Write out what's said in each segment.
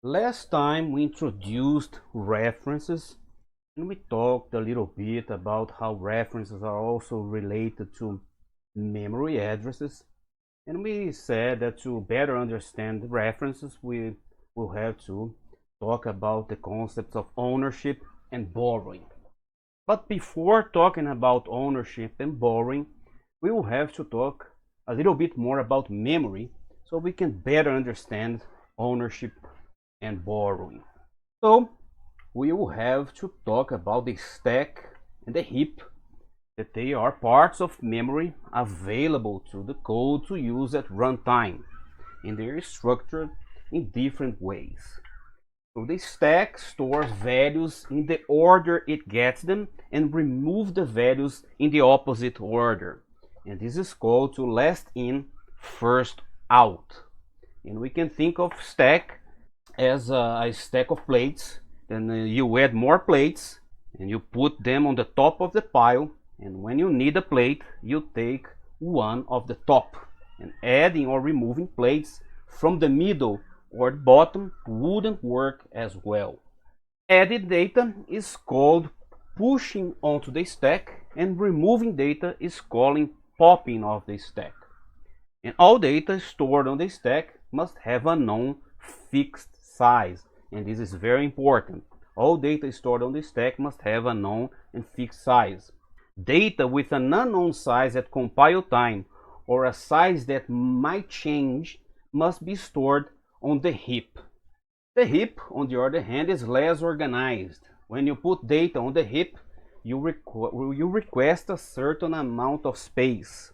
Last time we introduced references and we talked a little bit about how references are also related to memory addresses. And we said that to better understand the references, we will have to talk about the concepts of ownership and borrowing. But before talking about ownership and borrowing, we will have to talk a little bit more about memory so we can better understand ownership and borrowing. So we will have to talk about the stack and the heap, that they are parts of memory available to the code to use at runtime, and they are structured in different ways. So the stack stores values in the order it gets them and removes the values in the opposite order. And this is called to last in, first out. And we can think of stack as a stack of plates. Then you add more plates and you put them on the top of the pile. And when you need a plate, you take one of the top. And adding or removing plates from the middle or the bottom wouldn't work as well. Added data is called pushing onto the stack, and removing data is calling popping off the stack. And all data stored on the stack must have a known fixed size, and this is very important. All data stored on the stack must have a known and fixed size. Data with an unknown size at compile time or a size that might change must be stored on the heap. The heap, on the other hand, is less organized. When you put data on the heap, you request a certain amount of space.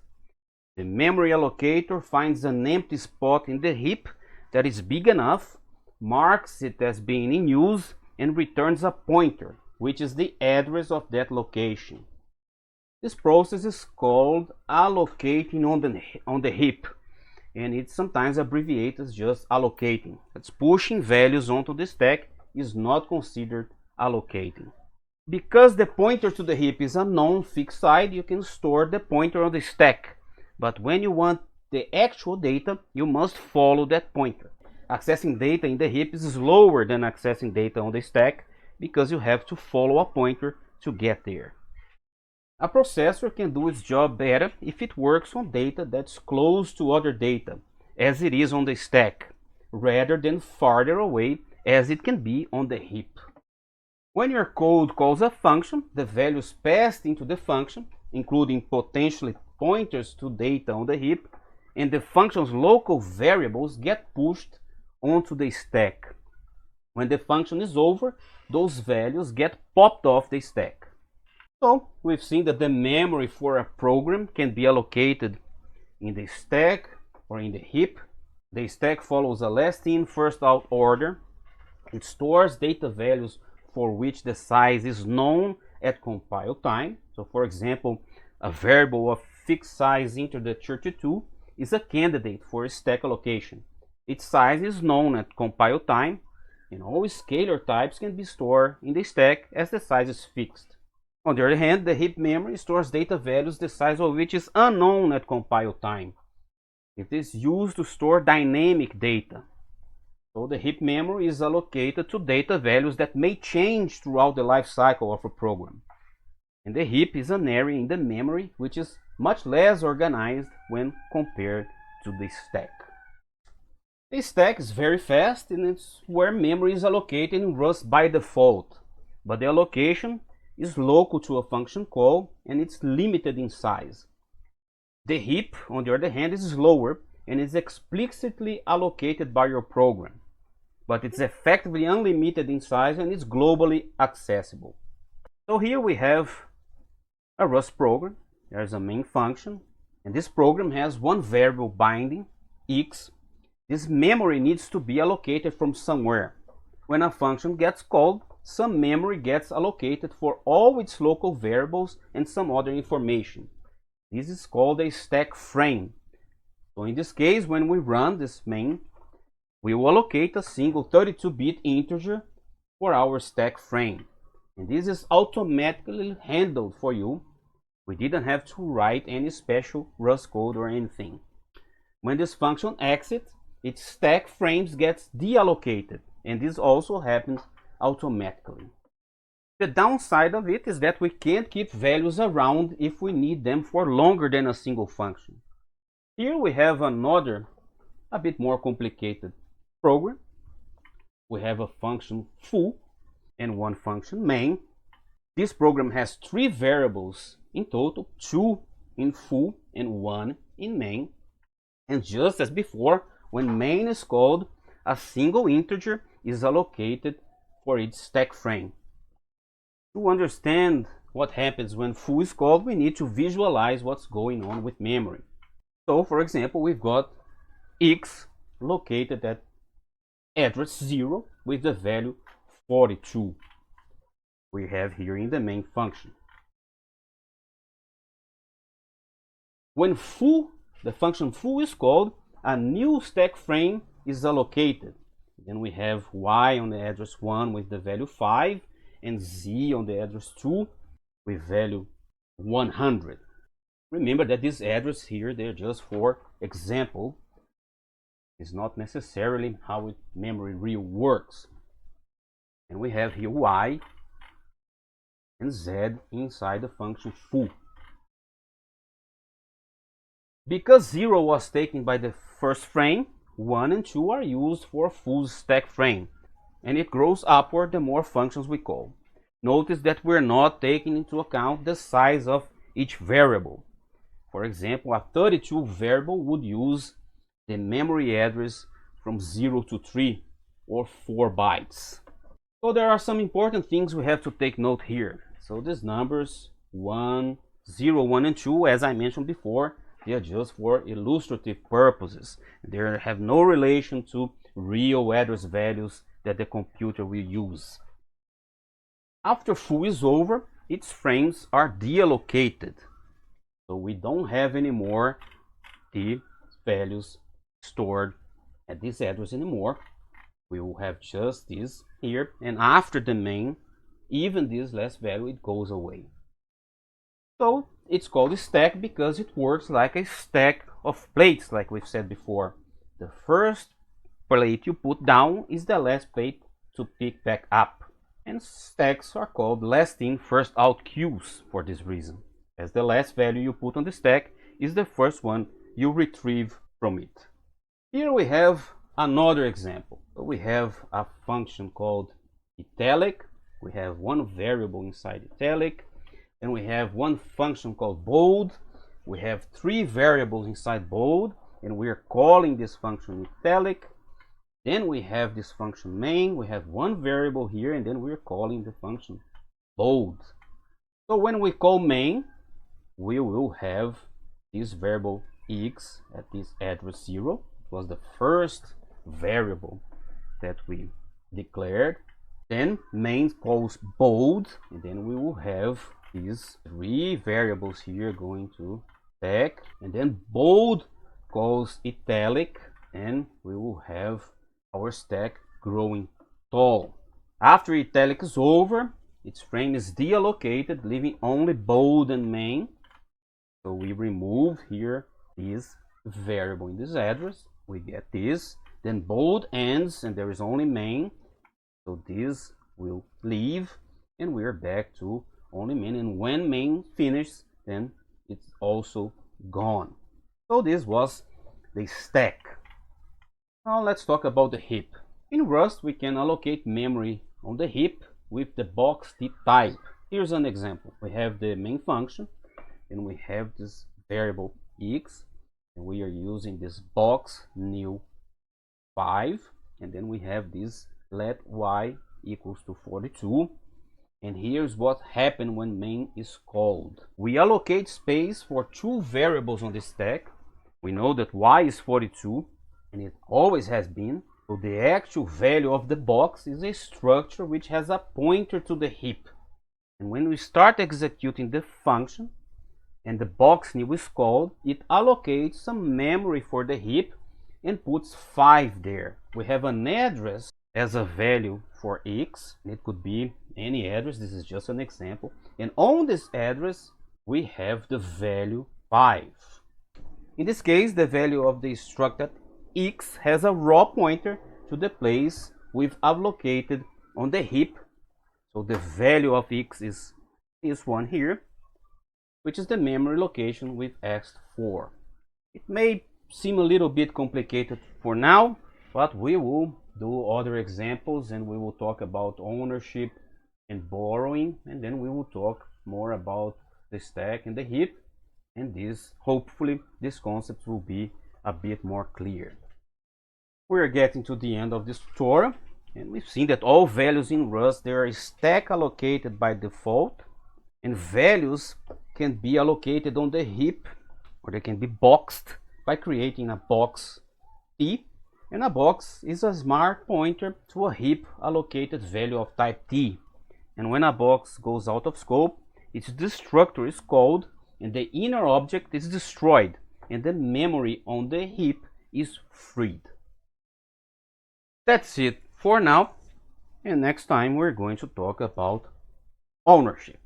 The memory allocator finds an empty spot in the heap that is big enough, marks it as being in use, and returns a pointer, which is the address of that location. This process is called allocating on the heap, and it's sometimes abbreviated as just allocating. That's pushing values onto the stack is not considered allocating. Because the pointer to the heap is a known fixed size, you can store the pointer on the stack. But when you want the actual data, you must follow that pointer. Accessing data in the heap is slower than accessing data on the stack because you have to follow a pointer to get there. A processor can do its job better if it works on data that's close to other data, as it is on the stack, rather than farther away as it can be on the heap. When your code calls a function, the values passed into the function, including potentially pointers to data on the heap, and the function's local variables get pushed onto the stack. When the function is over, those values get popped off the stack. So we've seen that the memory for a program can be allocated in the stack or in the heap. The stack follows a last in, first out order. It stores data values for which the size is known at compile time. So for example, a variable of fixed size integer 32 is a candidate for a stack allocation. Its size is known at compile time, and all scalar types can be stored in the stack as the size is fixed. On the other hand, the heap memory stores data values the size of which is unknown at compile time. It is used to store dynamic data. So the heap memory is allocated to data values that may change throughout the life cycle of a program. And the heap is an area in the memory which is much less organized when compared to the stack. The stack is very fast, and it's where memory is allocated in Rust by default. But the allocation is local to a function call, and it's limited in size. The heap, on the other hand, is slower and is explicitly allocated by your program, but it's effectively unlimited in size and is globally accessible. So here we have a Rust program. There's a main function, and this program has one variable binding, x. This memory needs to be allocated from somewhere. When a function gets called, some memory gets allocated for all its local variables and some other information. This is called a stack frame. So in this case, when we run this main, we will allocate a single 32-bit integer for our stack frame. And this is automatically handled for you. We didn't have to write any special Rust code or anything. When this function exits, its stack frames gets deallocated, and this also happens automatically. The downside of it is that we can't keep values around if we need them for longer than a single function. Here we have another, a bit more complicated program. We have a function foo and one function main. This program has 3 variables in total, 2 in foo and 1 in main. And just as before, when main is called, a single integer is allocated for each stack frame. To understand what happens when foo is called, we need to visualize what's going on with memory. So, for example, we've got x located at address 0 with the value 42. We have here in the main function. When foo, the function foo is called, a new stack frame is allocated. Then we have y on the address 1 with the value 5 and z on the address 2 with value 100. Remember that this address here, they're just for example. It's not necessarily how memory really works. And we have here y and z inside the function foo. Because 0 was taken by the first frame, 1 and 2 are used for foo's stack frame, and it grows upward the more functions we call. Notice that we're not taking into account the size of each variable. For example, a 32 variable would use the memory address from 0 to 3 or 4 bytes. So there are some important things we have to take note here. So these numbers 1, 0, 1 and 2, as I mentioned before, they are just for illustrative purposes. They have no relation to real address values that the computer will use. After foo is over, its frames are deallocated. So we don't have anymore the values stored at this address anymore. We will have just this here, and after the main, even this last value, it goes away. So it's called a stack because it works like a stack of plates, like we've said before. The first plate you put down is the last plate to pick back up. And stacks are called last in, first out queues for this reason, as the last value you put on the stack is the first one you retrieve from it. Here we have another example. We have a function called italic. We have one variable inside italic. Then we have one function called bold. We have 3 variables inside bold, and we are calling this function italic. Then we have this function main. We have 1 variable here, and then we are calling the function bold. So when we call main, we will have this variable x at this address 0. It was the first variable that we declared. Then main calls bold, and then we will have these 3 variables here going to stack, and then bold calls italic, and we will have our stack growing tall. After italic is over, its frame is deallocated, leaving only bold and main. So we remove here this variable in this address. We get this. Then bold ends, and there is only main. So this will leave, and we are back to only main. And when main finishes, then it's also gone. So this was the stack. Now let's talk about the heap. In Rust, we can allocate memory on the heap with the box type. Here's an example. We have the main function, and we have this variable x, and we are using this box new 5, and then we have this let y equals to 42. And here's what happened when main is called. We allocate space for 2 variables on the stack. We know that y is 42, and it always has been. So the actual value of the box is a structure which has a pointer to the heap. And when we start executing the function and the box new is called, it allocates some memory for the heap and puts 5 there. We have an address as a value for x. It could be any address. This is just an example. And on this address, we have the value 5. In this case, the value of the struct x has a raw pointer to the place we've allocated on the heap. So the value of x is this one here, which is the memory location we've asked for. It may seem a little bit complicated for now, but we will do other examples and we will talk about ownership and borrowing, and then we will talk more about the stack and the heap, and this, hopefully these concepts will be a bit more clear. We are getting to the end of this tutorial, and we've seen that all values in Rust, they are stack allocated by default, and values can be allocated on the heap, or they can be boxed by creating a box T, and a box is a smart pointer to a heap allocated value of type T. And when a box goes out of scope, its destructor is called, and the inner object is destroyed, and the memory on the heap is freed. That's it for now, and next time we're going to talk about ownership.